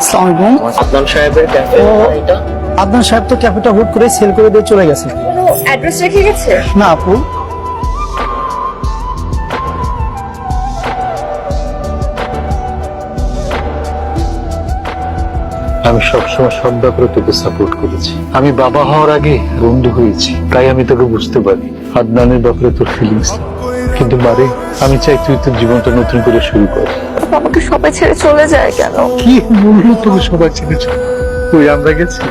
আসসালামু আলাইকুম। আদনান সাহেবের ক্যাফে এটা? আদনান সাহেব তো ক্যাফেটা হুট করে সেল করে দিয়ে চলে গেছে। কোনো অ্যাড্রেস রেখে গেছে? না আপু, আমি সবসময় সব ব্যাপারে তোকে সাপোর্ট করেছি। আমি বাবা হওয়ার আগে বন্ধু হয়েছি, তাই আমি তোকে বুঝতে পারি আদনানের ব্যাপারে তোর ফিলিংস। কিন্তু বারে আমি চাই তুই তোর জীবনটা নতুন করে শুরু কর। আমাকে সবাই ছেড়ে চলে যায় কেন? কি বললো তোকে সবাই চিনেছে? তুই আমরা গেছি,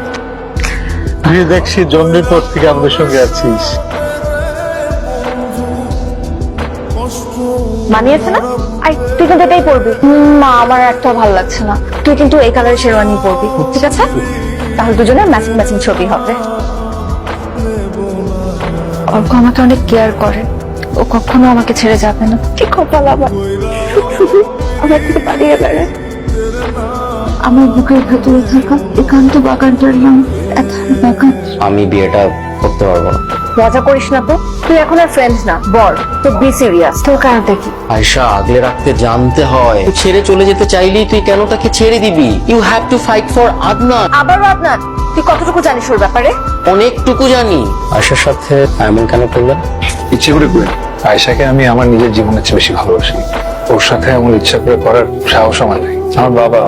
তুই দেখ সে জন্মের পর থেকে আমাদের সঙ্গে আছিস। মানিয়েছে না? আই তুই কিন্তু এটাই পরবি। মা আমার একটা ভালো লাগছে না, তুই কিন্তু এই কালারের শেরওয়ানি পরবি, ঠিক আছে? তাহলে দুজনে ম্যাচিং ম্যাচিং ছবি হবে। অর্ক আমাকে অনেক কেয়ার করে, ও কখনো আমাকে ছেড়ে যাবে না। কি কপাল আমার, শুধু আমার থেকে পালিয়ে বেড়ায়। আমার বুকের ভেতরে থাকা একান্ত বাগানটার নাম এথার বাগান। আমি বিয়েটা করতে পারবো না। মজা করিস না তো, তুই এখন আর ফ্রেন্ড না, বর। তো বি সিরিয়াস, তোর কারণটা কি? আয়শা, আগলে রাখতে জানতে হয়। তুই ছেড়ে চলে যেতে চাইলেই তুই কেন তাকে ছেড়ে দিবি? You have to fight for Adnan. আবারও আপনার, তুই কতটুকু জানিস ওর ব্যাপারে? অনেকটুকু জানি। আয়শার সাথে এমন কেন করলেন? ইচ্ছে করে করি। আয়েশাকে আমি আমার নিজের জীবনের চেয়ে বেশি ভালোবাসি। ওর সাথে এমন ইচ্ছা করে করার সাহস আমার নেই। আমার বাবা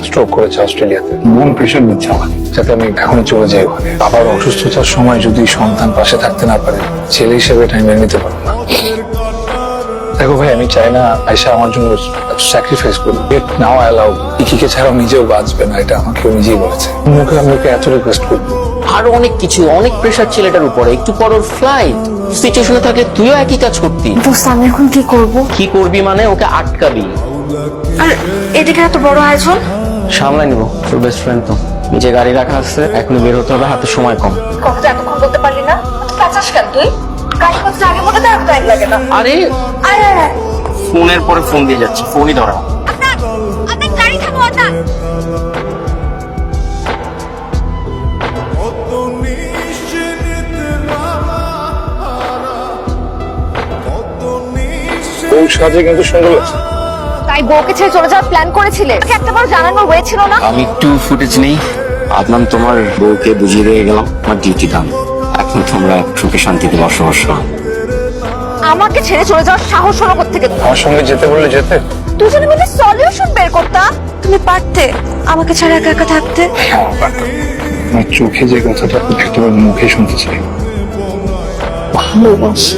স্ট্রোক করেছে অস্ট্রেলিয়াতে, মন প্রেশার দিচ্ছে আমার যাতে আমি এখনই চলে যাই ওখানে। বাবার অসুস্থতার সময় যদি সন্তান পাশে থাকতে না পারে, ছেলে হিসেবে এটা আমি মেনে নিতে পারবো না। দেখো ভাই, আমি চাই না আয়েশা আমার জন্য স্যাক্রিফাইস করবে। নাও অ্যালাউ, ইকিকে ছাড়াও নিজেও বাঁচবে না, এটা আমাকেও নিজেই বলেছে। মুখে আমি ওকে এত রিকোয়েস্ট করবো। আরো অনেক কিছু, অনেক প্রেশার ছেলেটার উপরে। একটু পর ওর ফ্লাইট। সিচুয়েশনে থাকলে তুইও একই কাজ করতি। দোস্ত আমি এখন কি করব? কি করবি মানে? ওকে আটকাবি। আর এদিকে এত বড় আয়োজন? সামলাই নিবো, তোর বেস্ট ফ্রেন্ড তো। নিচে গাড়ি রাখা আছে, এখনই বের হতে হবে, হাতে সময় কম। কথাটা এতক্ষণ বলতে পারলি না? কাঁচাস কেন তুই? গাড়ি কথা আগে বলে দেয়, টাইম লাগে না। আরে আয় আয় আয়। ফোনের পরে ফোন দিয়ে যাচ্ছে, ফোনই ধরা। আপনার গাড়ি থামো আপনার। ওই সাজে কিন্তু সুন্দর লাগছে। তাই বউকে ছেড়ে চলে যাওয়ার প্ল্যান করেছিলে? তোকে একটাবার জানানোর ওয়ে ছিল না? আমি একটু ফুটেজ নেই। আদনান, তোমার বউকে বুঝিয়ে দিয়ে গেলাম আমার ডিউটি ডান। এখন তোমরা সুখে শান্তিতে বসবাস করো। আমাকে ছেড়ে চলে যাওয়ার সাহস হলো কোত্থেকে? আমার সঙ্গে যেতে বললে যেতে। দুজনে মিলে সলিউশন বের করতাম। তুমি পারতে আমাকে ছাড়া একা একা থাকতে? আমার চোখে যে কথাটা একেবারে মুখে শুনতে চাই। ভালোবাসি।